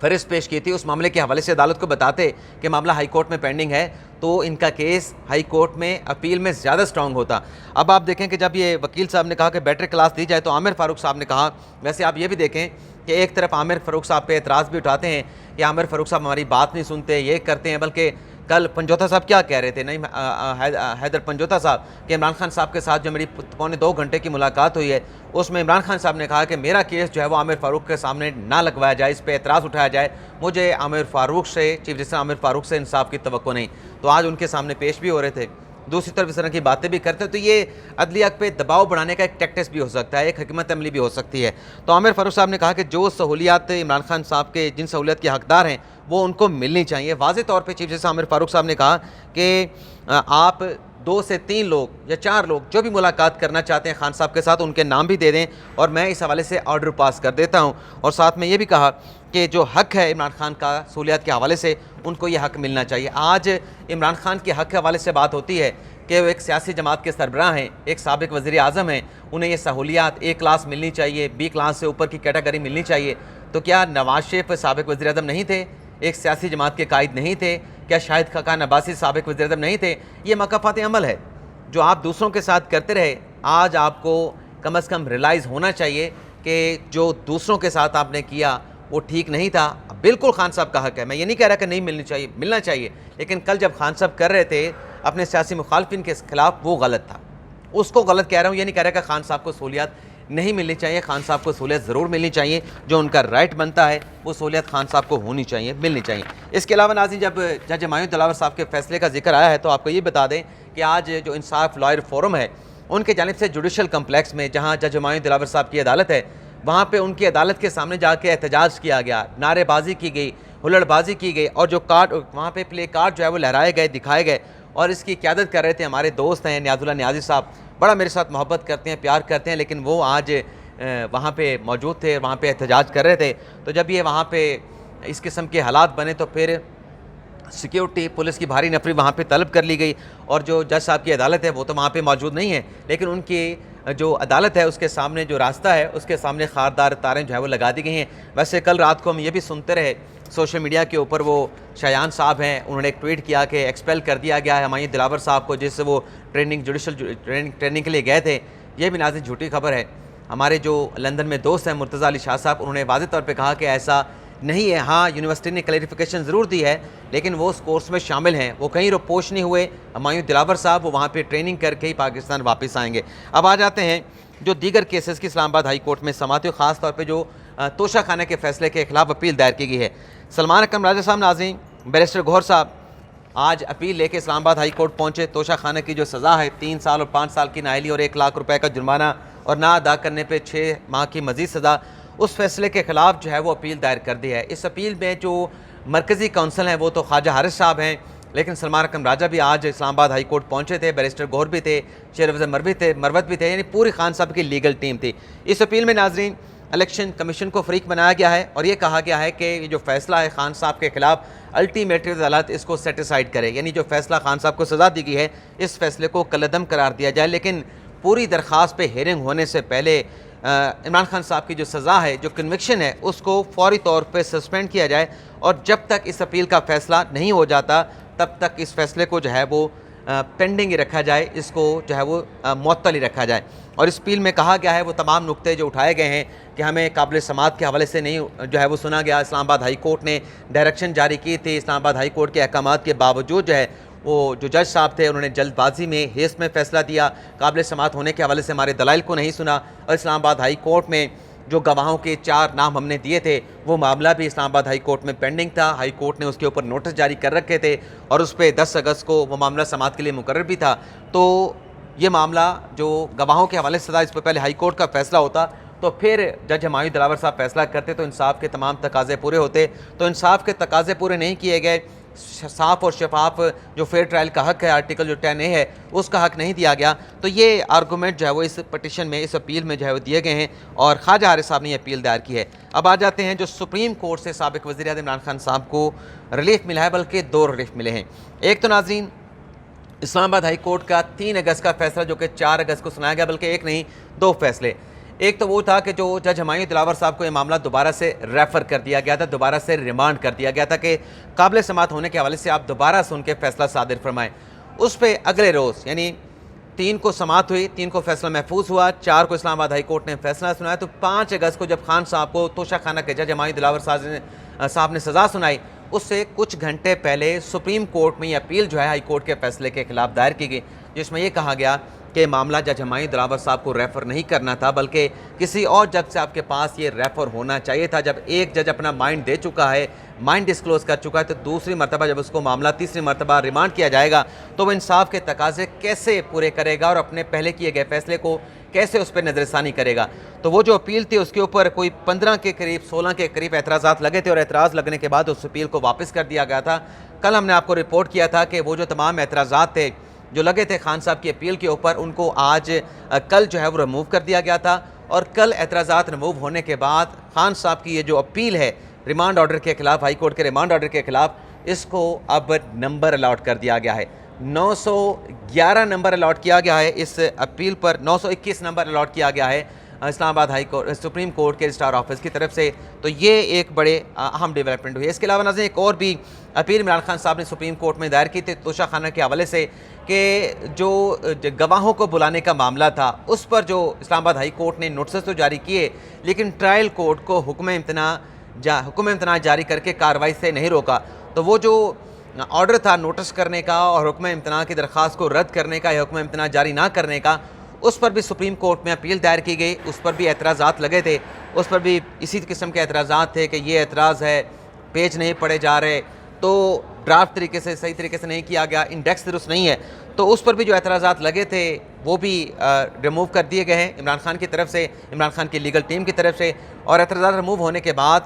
فہرست پیش کی تھی اس معاملے کے حوالے سے عدالت کو بتاتے کہ معاملہ ہائی کورٹ میں پینڈنگ ہے تو ان کا کیس ہائی کورٹ میں اپیل میں زیادہ سٹرونگ ہوتا۔ اب آپ دیکھیں کہ جب یہ وکیل صاحب نے کہا کہ بیٹر کلاس دی جائے تو عامر فاروق صاحب نے کہا، ویسے آپ یہ بھی دیکھیں کہ ایک طرف عامر فاروق صاحب پہ اعتراض بھی اٹھاتے ہیں کہ عامر فاروق صاحب ہماری بات نہیں سنتے، یہ کرتے ہیں، بلکہ کل پنجوتا صاحب کیا کہہ رہے تھے، نہیں حیدر پنجوتا صاحب، کہ عمران خان صاحب کے ساتھ جو میری پونے 2 گھنٹے کی ملاقات ہوئی ہے اس میں عمران خان صاحب نے کہا کہ میرا کیس جو ہے وہ عامر فاروق کے سامنے نہ لگوایا جائے، اس پہ اعتراض اٹھایا جائے، مجھے عامر فاروق سے، چیف جسٹس عامر فاروق سے انصاف کی توقع نہیں۔ تو آج ان کے سامنے پیش بھی ہو رہے تھے، دوسری طرف اس طرح کی باتیں بھی کرتے ہیں، تو یہ عدلیہ پہ دباؤ بڑھانے کا ایک ٹیکٹس بھی ہو سکتا ہے، ایک حکمت عملی بھی ہو سکتی ہے۔ تو عامر فاروق صاحب نے کہا کہ جو سہولیات عمران خان صاحب کے جن سہولیات کے حقدار ہیں وہ ان کو ملنی چاہیے۔ واضح طور پہ چیف جسٹس عامر فاروق صاحب نے کہا کہ آپ 2 سے 3 لوگ یا 4 لوگ جو بھی ملاقات کرنا چاہتے ہیں خان صاحب کے ساتھ ان کے نام بھی دے دیں اور میں اس حوالے سے آرڈر پاس کر دیتا ہوں، اور ساتھ میں یہ بھی کہا کہ جو حق ہے عمران خان کا سہولیات کے حوالے سے ان کو یہ حق ملنا چاہیے۔ آج عمران خان کے حق کے حوالے سے بات ہوتی ہے کہ وہ ایک سیاسی جماعت کے سربراہ ہیں، ایک سابق وزیر اعظم ہیں، انہیں یہ سہولیات A کلاس ملنی چاہیے، B کلاس سے اوپر کی کیٹیگری ملنی چاہیے۔ تو کیا نواز شریف سابق وزیر اعظم نہیں تھے، ایک سیاسی جماعت کے قائد نہیں تھے؟ کیا شاہد خاقان عباسی سابق وزیر اعظم نہیں تھے؟ یہ مکافات عمل ہے جو آپ دوسروں کے ساتھ کرتے رہے۔ آج آپ کو کم از کم ریلائز ہونا چاہیے کہ جو دوسروں کے ساتھ آپ نے کیا وہ ٹھیک نہیں تھا۔ بالکل خان صاحب کا حق ہے، میں یہ نہیں کہہ رہا کہ نہیں ملنی چاہیے، ملنا چاہیے، لیکن کل جب خان صاحب کر رہے تھے اپنے سیاسی مخالفین کے خلاف وہ غلط تھا، اس کو غلط کہہ رہا ہوں، یہ نہیں کہہ رہا کہ خان صاحب کو سہولیات نہیں ملنی چاہیے، خان صاحب کو سہولیات ضرور ملنی چاہیے، جو ان کا رائٹ بنتا ہے وہ سہولیات خان صاحب کو ہونی چاہیے، ملنی چاہیے۔ اس کے علاوہ ناظرین، جب جج ہمایوں دلاور صاحب کے فیصلے کا ذکر آیا ہے تو آپ کو یہ بتا دیں کہ آج جو انصاف لائر فورم ہے ان کے جانب سے جوڈیشل کمپلیکس میں جہاں جج ہمایوں دلاور صاحب کی عدالت ہے وہاں پہ ان کی عدالت کے سامنے جا کے احتجاج کیا گیا، نعرے بازی کی گئی، ہلڑ بازی کی گئی، اور جو کارڈ وہاں پہ پلے کارڈ جو ہے وہ لہرائے گئے، دکھائے گئے، اور اس کی قیادت کر رہے تھے ہمارے دوست ہیں نیاز اللہ نیازی صاحب، بڑا میرے ساتھ محبت کرتے ہیں، پیار کرتے ہیں، لیکن وہ آج وہاں پہ موجود تھے، وہاں پہ احتجاج کر رہے تھے۔ تو جب یہ وہاں پہ اس قسم کے حالات بنے تو پھر سیکیورٹی پولیس کی بھاری نفری وہاں پہ طلب کر لی گئی، اور جو جج صاحب کی عدالت ہے وہ تو وہاں پہ موجود نہیں ہے، لیکن ان کی جو عدالت ہے اس کے سامنے جو راستہ ہے اس کے سامنے خاردار تاریں جو ہے وہ لگا دی گئی ہیں۔ ویسے کل رات کو ہم یہ بھی سنتے رہے سوشل میڈیا کے اوپر، وہ شایان صاحب ہیں، انہوں نے ایک ٹویٹ کیا کہ ایکسپیل کر دیا گیا ہے ہمایوں دلاور صاحب کو، جس سے وہ جوڈیشل ٹریننگ کے لیے گئے تھے۔ یہ بھی ناظرین جھوٹی خبر ہے۔ ہمارے جو لندن میں دوست ہیں مرتضیٰ علی شاہ صاحب، انہوں نے واضح طور پہ کہا کہ ایسا نہیں ہے، ہاں یونیورسٹی نے کلیریفیکیشن ضرور دی ہے لیکن وہ اس کورس میں شامل ہیں، وہ کہیں روپوش نہیں ہوئے۔ ہمایوں دلاور صاحب وہ وہاں پہ ٹریننگ کر کے ہی پاکستان واپس آئیں گے۔ اب آ جاتے ہیں جو دیگر کیسز کی اسلام آباد ہائی کورٹ میں سماعت ہوئی، خاص طور پہ جو توشہ خانہ کے فیصلے کے خلاف اپیل دائر کی گئی ہے۔ سلمان اکرم راجہ صاحب ناظرین، بیرسٹر گوہر صاحب آج اپیل لے کے اسلام آباد ہائی کورٹ پہنچے۔ توشہ خانہ کی جو سزا ہے 3 سال اور 5 سال کی نااہلی اور 1 لاکھ روپے کا جرمانہ اور نہ ادا کرنے پہ 6 ماہ کی مزید سزا، اس فیصلے کے خلاف جو ہے وہ اپیل دائر کر دی ہے۔ اس اپیل میں جو مرکزی کونسل ہیں وہ تو خواجہ حارث صاحب ہیں، لیکن سلمان اکرم راجہ بھی آج اسلام آباد ہائی کورٹ پہنچے تھے، بیرسٹر گوہر بھی تھے، شیر افضل مروت بھی تھے، یعنی پوری خان صاحب کی لیگل ٹیم تھی۔ اس اپیل میں ناظرین الیکشن کمیشن کو فریق بنایا گیا ہے اور یہ کہا گیا ہے کہ یہ جو فیصلہ ہے خان صاحب کے خلاف الٹیمیٹلی عدالت اس کو سیٹیسائیڈ کرے، یعنی جو فیصلہ خان صاحب کو سزا دی گئی ہے اس فیصلے کو کالعدم قرار دیا جائے، لیکن پوری درخواست پہ ہیئرنگ ہونے سے پہلے عمران خان صاحب کی جو سزا ہے، جو کنوکشن ہے، اس کو فوری طور پہ سسپینڈ کیا جائے، اور جب تک اس اپیل کا فیصلہ نہیں ہو جاتا تب تک اس فیصلے کو جو ہے وہ پینڈنگ ہی رکھا جائے، اس کو جو ہے وہ معطل ہی رکھا جائے۔ اور اس اپیل میں کہا گیا ہے وہ تمام نقطے جو اٹھائے گئے ہیں کہ ہمیں قابل سماعت کے حوالے سے نہیں جو ہے وہ سنا گیا، اسلام آباد ہائی کورٹ نے ڈائریکشن جاری کی تھی، اسلام آباد ہائی کورٹ کے احکامات کے باوجود جو ہے وہ جو جج صاحب تھے انہوں نے جلد بازی میں ہیسٹ میں فیصلہ دیا، قابل سماعت ہونے کے حوالے سے ہمارے دلائل کو نہیں سنا، اور اسلام آباد ہائی کورٹ میں جو گواہوں کے 4 نام ہم نے دیے تھے وہ معاملہ بھی اسلام آباد ہائی کورٹ میں پینڈنگ تھا، ہائی کورٹ نے اس کے اوپر نوٹس جاری کر رکھے تھے اور اس پہ 10 اگست کو وہ معاملہ سماعت کے لیے مقرر بھی تھا۔ تو یہ معاملہ جو گواہوں کے حوالے سے تھا، اس پہ پہلے ہائی کورٹ کا فیصلہ ہوتا تو پھر جج ہمایوں دلاور صاحب فیصلہ کرتے تو انصاف کے تمام تقاضے پورے ہوتے، تو انصاف کے تقاضے پورے نہیں کیے گئے، صاف اور شفاف جو فیئر ٹرائل کا حق ہے، آرٹیکل جو 10A ہے اس کا حق نہیں دیا گیا، تو یہ آرگومنٹ جو ہے وہ اس پٹیشن میں، اس اپیل میں جو ہے وہ دیے گئے ہیں اور خواجہ حارث صاحب نے یہ اپیل دائر کی ہے۔ اب آ جاتے ہیں جو سپریم کورٹ سے سابق وزیر اعظم عمران خان صاحب کو ریلیف ملا ہے، بلکہ 2 ریلیف ملے ہیں۔ ایک تو ناظرین اسلام آباد ہائی کورٹ کا 3 اگست کا فیصلہ جو کہ 4 اگست کو سنایا گیا، بلکہ ایک نہیں 2 فیصلے۔ ایک تو وہ تھا کہ جو جج ہمایوں دلاور صاحب کو یہ معاملہ دوبارہ سے ریفر کر دیا گیا تھا، دوبارہ سے ریمانڈ کر دیا گیا تھا کہ قابل سماعت ہونے کے حوالے سے آپ دوبارہ سن کے فیصلہ صادر فرمائیں۔ اس پہ اگلے روز یعنی 3 کو سماعت ہوئی، 3 کو فیصلہ محفوظ ہوا، 4 کو اسلام آباد ہائی کورٹ نے فیصلہ سنایا، تو 5 اگست کو جب خان صاحب کو توشہ خانہ کے جج ہمایوں دلاور صاحب نے سزا سنائی، اس سے کچھ گھنٹے پہلے سپریم کورٹ میں یہ اپیل جو ہے ہائی کورٹ کے فیصلے کے خلاف دائر کی گئی، جس میں یہ کہا گیا کہ معاملہ جج ہمایوں دلاور صاحب کو ریفر نہیں کرنا تھا، بلکہ کسی اور جج سے آپ کے پاس یہ ریفر ہونا چاہیے تھا۔ جب ایک جج اپنا مائنڈ دے چکا ہے، مائنڈ ڈسکلوز کر چکا ہے، تو دوسری مرتبہ جب اس کو معاملہ تیسری مرتبہ ریمانڈ کیا جائے گا تو وہ انصاف کے تقاضے کیسے پورے کرے گا اور اپنے پہلے کیے گئے فیصلے کو کیسے اس پہ نظر ثانی کرے گا۔ تو وہ جو اپیل تھی اس کے اوپر کوئی 15 کے قریب 16 کے قریب اعتراضات لگے تھے، اور اعتراض لگنے کے بعد اس اپیل کو واپس کر دیا گیا تھا۔ کل ہم نے آپ کو رپورٹ کیا تھا کہ وہ جو تمام اعتراضات تھے جو لگے تھے خان صاحب کی اپیل کے اوپر، ان کو آج کل جو ہے وہ ریموو کر دیا گیا تھا، اور کل اعتراضات ریموو ہونے کے بعد خان صاحب کی یہ جو اپیل ہے ریمانڈ آرڈر کے خلاف، ہائی کورٹ کے ریمانڈ آرڈر کے خلاف، اس کو اب نمبر الاٹ کر دیا گیا ہے۔ 911 نمبر الاٹ کیا گیا ہے اس اپیل پر، 921 نمبر الاٹ کیا گیا ہے اسلام آباد ہائی کورٹ سپریم کورٹ کے رجسٹرار آفس کی طرف سے۔ تو یہ ایک بڑے اہم ڈیولپمنٹ ہوئی ہے۔ اس کے علاوہ ناظرین ایک اور بھی اپیل عمران خان صاحب نے سپریم کورٹ میں دائر کی تھی توشہ خانہ کے حوالے سے، کہ جو گواہوں کو بلانے کا معاملہ تھا اس پر جو اسلام آباد ہائی کورٹ نے نوٹسز تو جاری کیے، لیکن ٹرائل کورٹ کو حکم امتناع جاری کر کے کارروائی سے نہیں روکا۔ تو وہ جو آرڈر تھا نوٹس کرنے کا اور حکم امتناع کی درخواست کو رد کرنے کا یا حکم امتناع جاری نہ کرنے کا، اس پر بھی سپریم کورٹ میں اپیل دائر کی گئی، اس پر بھی اعتراضات لگے تھے، اس پر بھی اسی قسم کے اعتراضات تھے کہ یہ اعتراض ہے، پیج نہیں پڑھے جا رہے، تو ڈرافٹ طریقے سے صحیح طریقے سے نہیں کیا گیا، انڈیکس درست نہیں ہے، تو اس پر بھی جو اعتراضات لگے تھے وہ بھی ریموو کر دیے گئے ہیں عمران خان کی طرف سے، عمران خان کی لیگل ٹیم کی طرف سے۔ اور اعتراضات ریموو ہونے کے بعد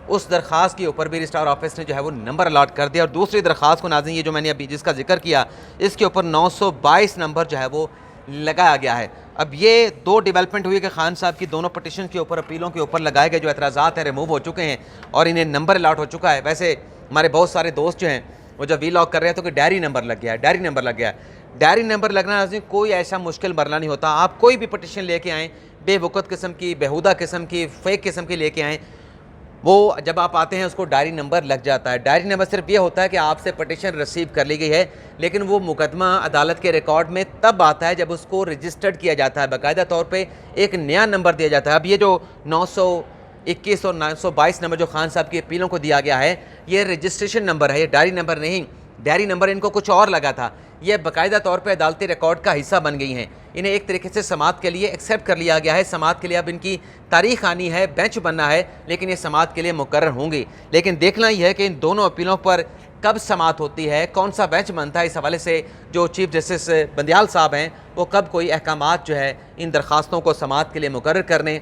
اس درخواست کے اوپر بھی رجسٹرار آفس نے جو ہے وہ نمبر الاٹ کر دیا، اور دوسری درخواست کو ناظرین یہ جو میں نے ابھی جس کا ذکر کیا، اس کے اوپر 922 نمبر جو ہے وہ لگایا گیا ہے۔ اب یہ دو ڈیولپمنٹ ہوئی کہ خان صاحب کی دونوں پٹیشن کے اوپر، اپیلوں کے اوپر لگائے گئے جو اعتراضات ہیں ریموو ہو چکے ہیں اور انہیں نمبر الاٹ ہو چکا ہے۔ ویسے ہمارے بہت سارے دوست جو ہیں وہ جب وی لاگ کر رہے ہیں تو کہ ڈائری نمبر لگ گیا ہے، ڈائری نمبر لگ گیا ہے۔ ڈائری نمبر لگنا ناظرین کوئی ایسا مشکل مرحلہ نہیں ہوتا، آپ کوئی بھی پٹیشن لے کے آئیں، بے وقت قسم کی، بیہودہ قسم کی، فیک قسم کی لے کے آئیں، وہ جب آپ آتے ہیں اس کو ڈائری نمبر لگ جاتا ہے۔ ڈائری نمبر صرف یہ ہوتا ہے کہ آپ سے پٹیشن ریسیو کر لی گئی ہے، لیکن وہ مقدمہ عدالت کے ریکارڈ میں تب آتا ہے جب اس کو رجسٹرڈ کیا جاتا ہے، باقاعدہ طور پہ ایک نیا نمبر دیا جاتا ہے۔ اب یہ جو 921 اور 922 نمبر جو خان صاحب کی اپیلوں کو دیا گیا ہے، یہ رجسٹریشن نمبر ہے، یہ ڈائری نمبر نہیں۔ ڈائری نمبر ان کو کچھ اور لگا تھا، یہ باقاعدہ طور پہ عدالتی ریکارڈ کا حصہ بن گئی ہیں، انہیں ایک طریقے سے سماعت کے لیے ایکسیپٹ کر لیا گیا ہے۔ سماعت کے لیے اب ان کی تاریخ آنی ہے، بینچ بننا ہے، لیکن یہ سماعت کے لیے مقرر ہوں گی۔ لیکن دیکھنا یہ ہے کہ ان دونوں اپیلوں پر کب سماعت ہوتی ہے، کون سا بینچ بنتا ہے، اس حوالے سے جو چیف جسٹس بندیال صاحب ہیں وہ کب کوئی احکامات جو ہے ان درخواستوں کو سماعت کے لیے مقرر کرنے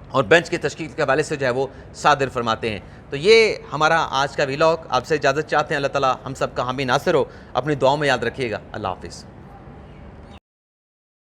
اور بینچ کی تشکیل کے حوالے سے جو ہے وہ صادر فرماتے ہیں۔ تو یہ ہمارا آج کا ویلاگ، آپ سے اجازت چاہتے ہیں۔ اللہ تعالیٰ ہم سب کا حامی ناصر ہو، اپنی دعاؤں میں یاد رکھیے گا۔ اللہ حافظ۔